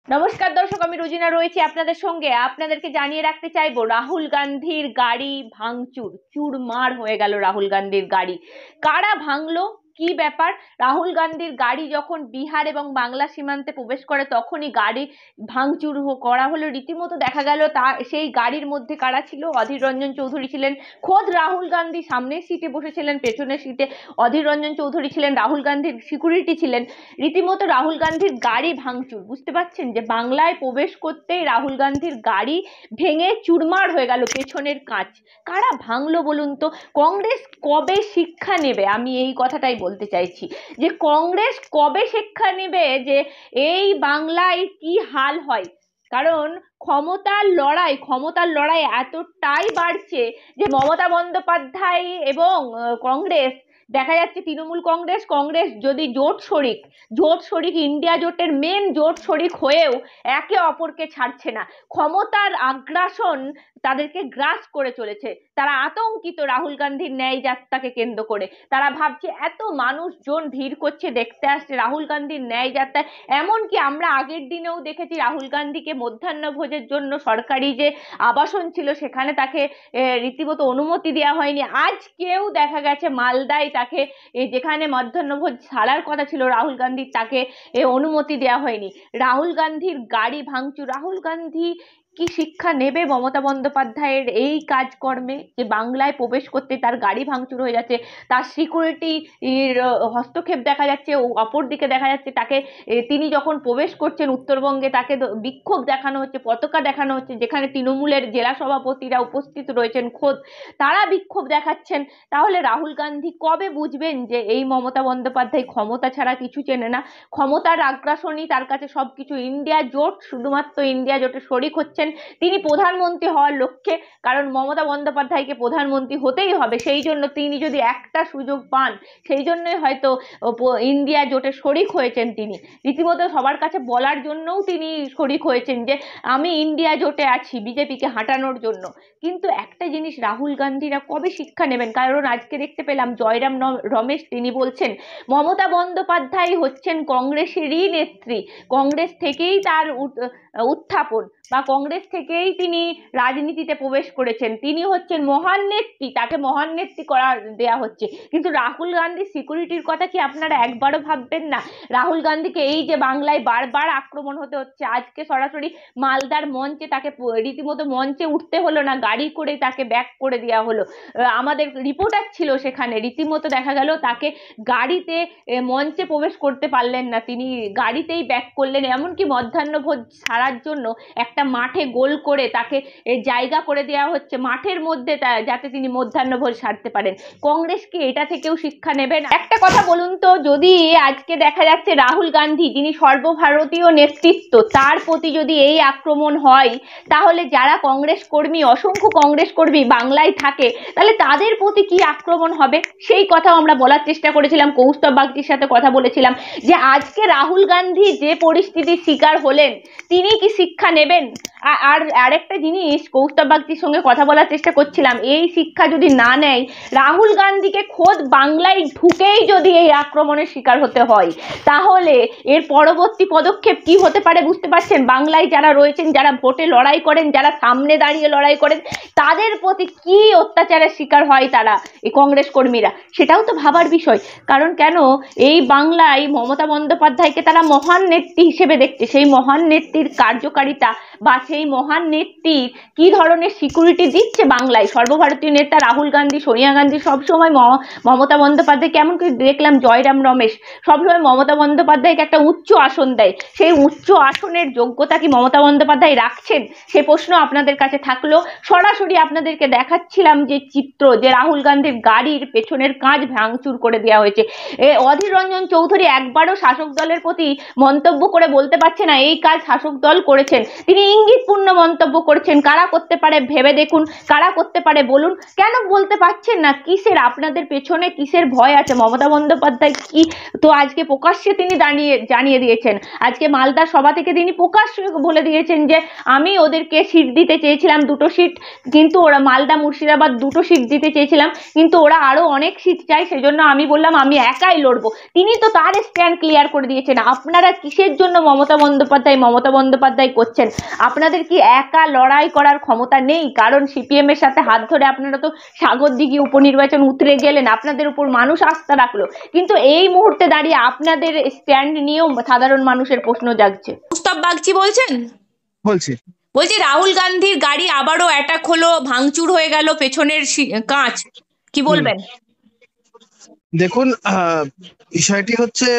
নমস্কার দর্শক, আমি রোজিনা রয়েছি আপনাদের সঙ্গে। আপনাদেরকে জানিয়ে রাখতে চাইবো, রাহুল গান্ধীর গাড়ি ভাঙচুর, চুরমার হয়ে গেল রাহুল গান্ধীর গাড়ি। কারা ভাঙলো, কি ব্যাপার? রাহুল গান্ধীর গাড়ি যখন বিহার এবং বাংলা সীমান্তে প্রবেশ করে তখনই গাড়ি ভাঙচুর করা হলো। রীতিমতো দেখা গেল তা সেই গাড়ির মধ্যে কারা ছিল? অধীর রঞ্জন চৌধুরী ছিলেন। খোদ রাহুল গান্ধী সামনের সিটে বসেছিলেন, পেছনের সিটে অধীর রঞ্জন চৌধুরী ছিলেন, রাহুল গান্ধীর সিকিউরিটি ছিলেন। রীতিমতো রাহুল গান্ধীর গাড়ি ভাঙচুর। বুঝতে পারছেন যে বাংলায় প্রবেশ করতেই রাহুল গান্ধীর গাড়ি ভেঙে চুরমার হয়ে গেল পেছনের কাঁচ। কারা ভাঙলো বলুন তো? কংগ্রেস কবে শিক্ষা নেবে? আমি এই কথাটাই বলতে চাইছি যে কংগ্রেস কবে শিক্ষা নেবে যে এই বাংলায় কি হাল হয়। কারণ ক্ষমতার লড়াই এতটাই বাড়ছে যে মমতা বন্দ্যোপাধ্যায় এবং কংগ্রেস, দেখা যাচ্ছে তৃণমূল কংগ্রেস কংগ্রেস যদি জোট শরিক ইন্ডিয়া জোটের মেন জোট শরিক হয়েও একে অপরকে ছাড়ছে না। ক্ষমতার আগ্রাসন তাদেরকে গ্রাস করে চলেছে। তারা আতঙ্কিত রাহুল গান্ধীর ন্যায় যাত্রাকে কেন্দ্র করে। তারা ভাবছে এত মানুষজন ভিড় করছে, দেখতে আসছে রাহুল গান্ধীর ন্যায় যাত্রায়। এমনকি আমরা আগের দিনেও দেখেছি রাহুল গান্ধীকে মধ্যাহ্নভোজের জন্য সরকারি যে আবাসন ছিল সেখানে তাকে রীতিমতো অনুমতি দেওয়া হয়নি। আজকেও দেখা গেছে মালদায় তাকে, যেখানে মধ্যাহ্নভোজ ছাড়ার কথা ছিল রাহুল গান্ধীর, তাকে অনুমতি দেওয়া হয়নি। রাহুল গান্ধীর গাড়ি ভাঙচুর। রাহুল গান্ধী কি শিক্ষা নেবে মমতা বন্দ্যোপাধ্যায়ের এই কাজকর্মে, যে বাংলায় প্রবেশ করতে তার গাড়ি ভাঙচুর হয়ে যাচ্ছে, তার সিকিউরিটি হস্তক্ষেপ দেখা যাচ্ছে, অপরদিকে দেখা যাচ্ছে তাকে তিনি যখন প্রবেশ করছেন উত্তরবঙ্গে তাকে বিক্ষোভ দেখানো হচ্ছে, পতাকা দেখানো হচ্ছে, যেখানে তৃণমূলের জেলা সভাপতিরা উপস্থিত রয়েছেন খোদ, তারা বিক্ষোভ দেখাচ্ছেন। তাহলে রাহুল গান্ধী কবে বুঝবেন যে এই মমতা বন্দ্যোপাধ্যায় ক্ষমতা ছাড়া কিছু চেনে না? ক্ষমতার আগ্রাসনই তার কাছে সবকিছু। ইন্ডিয়া জোট, শুধুমাত্র ইন্ডিয়া জোটে শরিক হচ্ছেন তিনি প্রধানমন্ত্রী হওয়ার লক্ষ্যে। কারণ মমতা বন্দ্যোপাধ্যায়কে প্রধানমন্ত্রী হতেই হবে, সেই জন্য তিনি যদি একটা সুযোগ পান, সেই জন্যই হয়তো ইন্ডিয়া জোটে শরিক হয়েছেন তিনি। রীতিমতো সবার কাছে বলার জন্যও তিনি শরিক হয়েছেন যে আমি ইন্ডিয়া জোটে আছি, বিজেপিকে হাঁটানোর জন্য। কিন্তু একটা জিনিস রাহুল গান্ধীরা কবে শিক্ষা নেবেন? কারণ আজকে দেখতে পেলাম জয়রাম রমেশ তিনি বলছেন মমতা বন্দ্যোপাধ্যায় হচ্ছেন কংগ্রেসেরই নেত্রী, কংগ্রেস থেকেই তার উত্থাপন, বা কংগ্রেস থেকেই তিনি রাজনীতিতে প্রবেশ করেছেন, তিনি হচ্ছেন মহান নেত্রী, তাকে মহান নেত্রী করা দেয়া হচ্ছে। কিন্তু রাহুল গান্ধীর সিকিউরিটির কথা কি আপনারা একবারও ভাববেন না? রাহুল গান্ধীকে এই যে বাংলায় বারবার আক্রমণ হতে হচ্ছে, আজকে সরাসরি মালদার মঞ্চে তাকে রীতিমতো মঞ্চে উঠতে হলো না, গাড়ি করে তাকে ব্যাক করে দেওয়া হলো। আমাদের রিপোর্টার ছিল সেখানে, রীতিমতো দেখা গেল তাকে গাড়িতে মঞ্চে প্রবেশ করতে পারলেন না, তিনি গাড়িতেই ব্যাক করলেন। এমনকি মধ্যাহ্নভোজ ছাড়ার জন্য একটা মাঠে গোল করে তাকে জায়গা করে দেওয়া হচ্ছে মাঠের মধ্যে, যাতে তিনি মধ্যাহ্নভোজ সারতে পারেন। কংগ্রেস কি এটা থেকেও শিক্ষা নেবেন? একটা কথা বলুন তো, যদি আজকে দেখা যাচ্ছে রাহুল গান্ধী যিনি সর্বভারতীয় নেতৃত্ব, তার প্রতি যদি এই আক্রমণ হয়, তাহলে যারা কংগ্রেস কর্মী, অসংখ্য কংগ্রেস কর্মী বাংলায় থাকে, তাহলে তাদের প্রতি কি আক্রমণ হবে? সেই কথাও আমরা বলার চেষ্টা করেছিলাম, কৌস্তব বাগচির সাথে কথা বলেছিলাম যে আজকে রাহুল গান্ধী যে পরিস্থিতির শিকার হলেন, তিনি কি শিক্ষা নেবেন? আর আরেকটা জিনিস, কৌস্তব বাগচির সঙ্গে কথা বলার চেষ্টা করছিলাম, এই শিক্ষা যদি না নেয়, রাহুল গান্ধীকে খোদ বাংলায় ঢুকেই যদি এই আক্রমণের শিকার হতে হয়, তাহলে এর পরবর্তী পদক্ষেপ কি হতে পারে বুঝতে পারছেন? বাংলায় যারা রয়েছেন, যারা ভোটে লড়াই করেন, যারা সামনে দাঁড়িয়ে লড়াই করেন, তাদের প্রতি কি অত্যাচারের শিকার হয় তারা, এই কংগ্রেস কর্মীরা, সেটাও তো ভাবার বিষয়। কারণ কেন এই বাংলায় মমতা বন্দ্যোপাধ্যায়কে তারা মহান নেত্রী হিসেবে দেখছে, সেই মহান নেত্রীর কার্যকারিতা বা সেই মহান নেত্রীর কি ধরনের সিকিউরিটি দিচ্ছে বাংলায় সর্বভারতীয় নেতা রাহুল গান্ধী, সোনিয়া গান্ধী, সবসময় মমতা বন্দ্যোপাধ্যায়কে, এমন কি দেখলাম জয়রাম রমেশ সবসময় মমতা বন্দ্যোপাধ্যায়কে একটা উচ্চ আসন দেয়। সেই উচ্চ আসনের যোগ্যতা কি মমতা বন্দ্যোপাধ্যায় রাখছেন? সে প্রশ্ন আপনাদের কাছে থাকলো। সরাসরি আপনাদেরকে দেখাচ্ছিলাম যে চিত্র, যে রাহুল গান্ধীর গাড়ির পেছনের কাঁচ ভাঙচুর করে দেওয়া হয়েছে। অধীর রঞ্জন চৌধুরী একবারও শাসক দলের প্রতি মন্তব্য করে বলতে পারছে না এই কাজ শাসক দল করেছেন। তিনি ইঙ্গিত ইঙ্গিতপূর্ণ মন্তব্য করছেন। কারা করতে পারে ভেবে দেখুন, কারা করতে পারে বলুন। কেন বলতে পারছেন না? কিসের আপনাদের পেছনে কিসের ভয় আছে? মমতা বন্দ্যোপাধ্যায় কি তো আজকে প্রকাশ্যে তিনি জানিয়ে দিয়েছেন, আজকে মালদা সভা থেকে তিনি প্রকাশ্যে বলে দিয়েছেন যে আমি ওদেরকে সিট দিতে চেয়েছিলাম 2টো সিট, কিন্তু ওরা মালদা মুর্শিদাবাদ 2টো সিট দিতে চেয়েছিলাম, কিন্তু ওরা আরো অনেক সিট চাই, সেজন্য আমি বললাম আমি একাই লড়বো। তিনি তো তার স্ট্যান্ড ক্লিয়ার করে দিয়েছেন। আপনারা কিসের জন্য মমতা বন্দ্যোপাধ্যায় করছেন? আপনাদের কি একা লড়াই করার ক্ষমতা নেই? কারণ সিপিএম এর সাথে হাত ধরে আপনারা তো সাগরদিঘি উপনির্বাচন উতরে গেলেন, আপনাদের উপর মানুষ আস্থা রাখলো, কিন্তু এই মুহূর্তে দাঁড়িয়ে আপনাদের স্ট্যান্ড নিয়েও সাধারণ মানুষের প্রশ্ন জাগছে। মুস্তাফ বাগচি বলছেন, বলছি রাহুল গান্ধীর গাড়ি আবারও অ্যাটাক হলো, ভাঙচুর হয়ে গেল পেছনের কাঁচ, কি বলবেন? দেখুন, বিষয়টি হচ্ছে,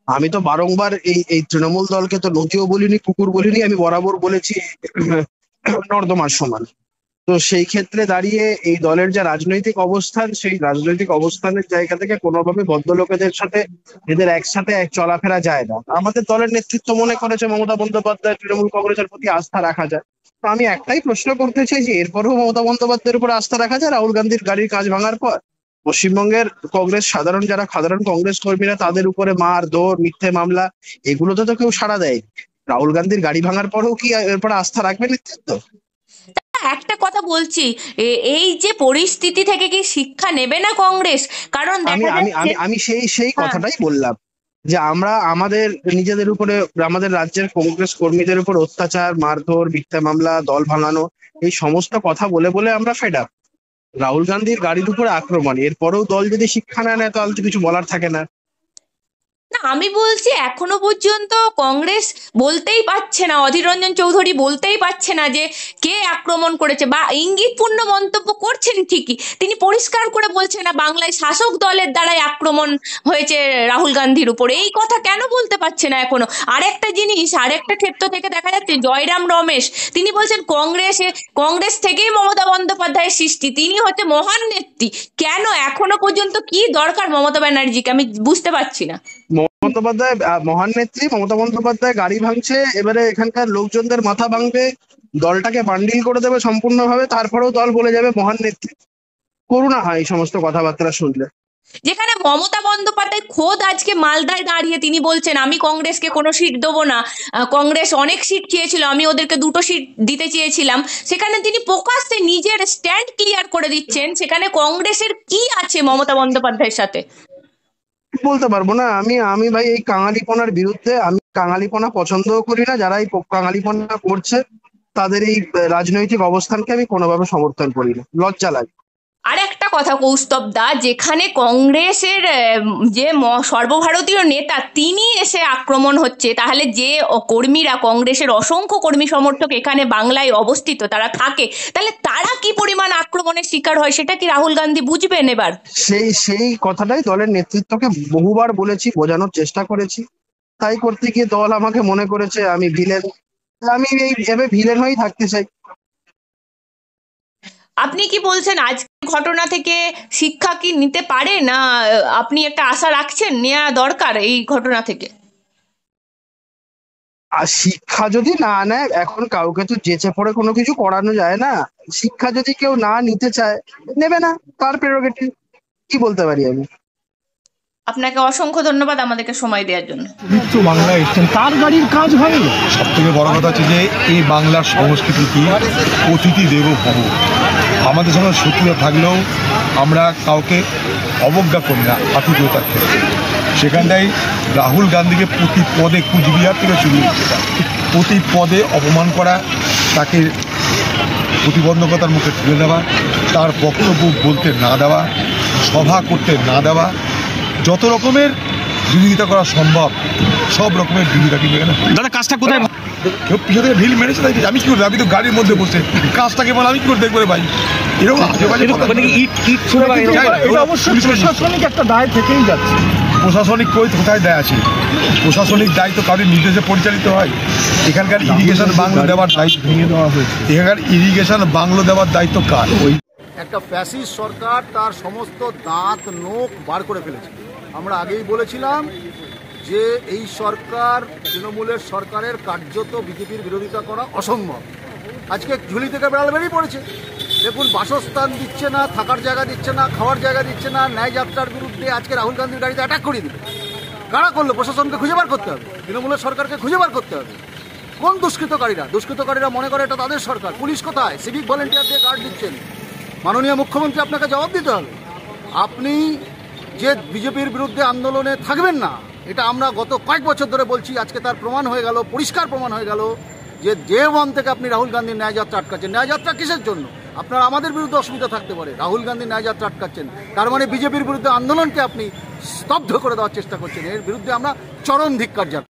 আমি তো বারংবার এই তৃণমূল দলকে তো নদীও বলিনি, কুকুর বলিনি, আমি বরাবর বলেছি নর্দমার সমান। তো সেই ক্ষেত্রে দাঁড়িয়ে এই দলের যে রাজনৈতিক অবস্থান, সেই রাজনৈতিক অবস্থানের জায়গা থেকে কোনোভাবে ভদ্রলোকেদের সাথে এদের একসাথে চলাফেরা যায় না। আমাদের দলের নেতৃত্ব মনে করেছে মমতা বন্দ্যোপাধ্যায় তৃণমূল কংগ্রেসের প্রতি আস্থা রাখা যায়। তো আমি একটাই প্রশ্ন করতে চাই যে এরপরেও মমতা বন্দ্যোপাধ্যায়ের উপর আস্থা রাখা যায় রাহুল গান্ধীর গাড়ির কাজ ভাঙার পর? পশ্চিমবঙ্গের সাধারণ কংগ্রেস কর্মীরা, তাদের উপরে মার দৌড়, মিথ্যে মামলা, এগুলোতে তো কেউ সাড়া দেয়। রাহুল গান্ধীর গাড়ি ভাঙার পরেও কি এরপরে আস্থা রাখবে নেতৃত্ব? একটা কথা বলছি, এই যে পরিস্থিতি থেকে কি শিক্ষা নেবে না কংগ্রেস? কারণ আমি সেই কথাটাই বললাম যে আমরা আমাদের নিজেদের উপরে, আমাদের রাজ্যের কংগ্রেস কর্মীদের উপর অত্যাচার, মারধর, মিথ্যা মামলা, দল ভাঙানো, এই সমস্ত কথা বলে বলে আমরা ফেড আপ। রাহুল গান্ধীর গাড়ির উপরে আক্রমণ, এরপরেও দল যদি শিক্ষা না নেয় তাহলে তো কিছু বলার থাকে না। না, আমি বলছি এখনো পর্যন্ত কংগ্রেস বলতেই পারছে না, অধীর রঞ্জন চৌধুরী বলতেই পারছে না যে কে আক্রমণ করেছে, বা ইঙ্গিতপূর্ণ মন্তব্য করছেন ঠিকই, তিনি পরিষ্কার করে বলছেন না বাংলায় শাসক দলের দ্বারাই আক্রমণ হয়েছে রাহুল গান্ধীর উপরে। এই কথা কেন বলতে পারছে না এখনো? আরেকটা জিনিস, আরেকটা ক্ষেত্র থেকে দেখা যাচ্ছে জয়রাম রমেশ তিনি বলছেন কংগ্রেস থেকেই মমতা বন্দ্যোপাধ্যায়ের সৃষ্টি, তিনি হচ্ছে মহান নেত্রী। কেন এখনো পর্যন্ত কি দরকার মমতা ব্যানার্জিকে, আমি বুঝতে পারছি না। মহান নেত্রী মমতা বন্দ্যোপাধ্যায় গাড়ি ভাঙছে, এবারে এখানকার লোকজনদের মাথা ভাঙবে, দলটাকে বান্ডিল করে দেবে সম্পূর্ণভাবে, তারপরেও দল বলে যাবে মহান নেত্রী। করুণা হয় এই সমস্ত কথাবার্তা শুনলে। যেখানে মমতা বন্দ্যোপাধ্যায় খোদ আজকে মালদায় দাঁড়িয়ে তিনি বলছেন আমি কংগ্রেসকে কোনো সিট দেবো না, কংগ্রেস অনেক সিট চেয়েছিল, আমি ওদেরকে 2টো সিট দিতে চেয়েছিলাম, সেখানে তিনি প্রকাশ্যে নিজের স্ট্যান্ড ক্লিয়ার করে দিচ্ছেন। সেখানে কংগ্রেসের কি আছে মমতা বন্দ্যোপাধ্যায়ের সাথে? বলতে পারবো না। আমি ভাই এই কাঙালিপনার বিরুদ্ধে, আমি কাঙালিপনা পছন্দও করি না। যারা এই কাঙালিপনা করছে তাদের এই রাজনৈতিক অবস্থানকে আমি কোনোভাবে সমর্থন করি না, লজ্জা লাগে। আর একটা কথা কৌস্তব দা, যেখানে কংগ্রেসের যে সর্বভারতীয় নেতা তিনি এসে আক্রমণ হচ্ছে, তাহলে যে কর্মীরা, কংগ্রেসের অসংখ্য কর্মী সমর্থক এখানে বাংলায় অবস্থিত তারা থাকে, তাহলে তারা কি পরিমাণ আক্রমণের শিকার হয় সেটা কি রাহুল গান্ধী বুঝবেন? এবার সেই কথাটাই দলের নেতৃত্বকে বহুবার বলেছি, বোঝানোর চেষ্টা করেছি। তাই করতে গিয়ে দল আমাকে মনে করেছে আমি ভিলেন। আমি এইভাবে ভিলেন হয়েই থাকতে চাই। আপনি কি বলছেন আজকের ঘটনা থেকে শিক্ষা কি নিতে পারে না? আপনি একটা আশা রাখছেন নেওয়া দরকার এই ঘটনা থেকে? আর শিক্ষা যদি না নেয়, এখন কাউকে তো যেচে পড়ে কোনো কিছু করানো যায় না। শিক্ষা যদি কেউ না নিতে চায়, নেবে না, তার প্রেরোগেটিভ। কি বলতে পারি আমি? আপনাকে অসংখ্য ধন্যবাদ আমাদেরকে সময় দেওয়ার জন্য। বাংলায় এসছেন, তার গাড়ির কাজ ভাঙলো। সব থেকে বড় কথা হচ্ছে যে এই বাংলার সংস্কৃতি কি, অতিথি দেব ভব। আমাদের সঙ্গে শত্রুতা থাকলেও আমরা কাউকে অবজ্ঞা করি না আতিথেয়তার ক্ষেত্রে। সেখানটাই রাহুল গান্ধীকে প্রতি পদে কুচবিহার থেকে শুরু প্রতি পদে অপমান করা, তাকে প্রতিবন্ধকতার মুখে তুলে দেওয়া, তার বক্তব্য বলতে না দেওয়া, সভা করতে না দেওয়া, যত রকমের বিরোধিতা করা সম্ভব সব রকমের বিরোধিতা। কিন্তু এখানে দাদা কাজটা কোথায়? কেউ পিছনে থেকে ঢিল মেরেছে, তাই আমি কি করবো? আমি তো গাড়ির মধ্যে বসে কাজটাকে বলে আমি কি করে দেখবো রে ভাই? এরকম প্রশাসনিক একটা দায় থেকেই যাচ্ছে। প্রশাসনিক কোথায় দায় আছে? প্রশাসনিক দায়িত্ব কারোর নির্দেশে পরিচালিত হয়। এখানকার ইরিগেশন বাংলো দেওয়ার দায়িত্ব ভেঙে দেওয়া হয়েছে। এখানকার ইরিগেশন বাংলো দেওয়ার দায়িত্ব কার? ওই একটা ফ্যাসিস্ট সরকার তার সমস্ত দাঁত নোখ বার করে ফেলেছে। আমরা আগেই বলেছিলাম যে এই সরকার তৃণমূলের সরকারের কার্যত বিজেপির বিরোধিতা করা অসম্ভব। আজকে ঝুলি থেকে বেড়াল বেরিয়ে পড়েছে। দেখুন, বাসস্থান দিচ্ছে না, থাকার জায়গা দিচ্ছে না, খাওয়ার জায়গা দিচ্ছে না, ন্যায় যাত্রার বিরুদ্ধে আজকে রাহুল গান্ধীর গাড়িতে অ্যাটাক করে দিবে। কারা করলো? প্রশাসনকে খুঁজে বার করতে হবে, তৃণমূলের সরকারকে খুঁজে বার করতে হবে। কোন দুষ্কৃতকারীরা মনে করে এটা তাদের সরকার। পুলিশ কোথায়? সিভিক ভলেন্টিয়ার দিয়ে গার্ড দিচ্ছেন। মাননীয় মুখ্যমন্ত্রী, আপনাকে জবাব দিতে হবে। আপনি যে বিজেপির বিরুদ্ধে আন্দোলনে থাকবেন না, এটা আমরা গত কয়েক বছর ধরে বলছি। আজকে তার প্রমাণ হয়ে গেল, পরিষ্কার প্রমাণ হয়ে গেল যে Day 1 থেকে আপনি রাহুল গান্ধীর ন্যায়যাত্রা আটকাচ্ছেন। ন্যায়যাত্রা কিসের জন্য? আপনার আমাদের বিরুদ্ধে অসুবিধা থাকতে পারে, রাহুল গান্ধীর ন্যায়যাত্রা আটকাচ্ছেন, তার মানে বিজেপির বিরুদ্ধে আন্দোলনকে আপনি স্তব্ধ করে দেওয়ার চেষ্টা করছেন। এর বিরুদ্ধে আমরা চরম ধিক্কার জানাই।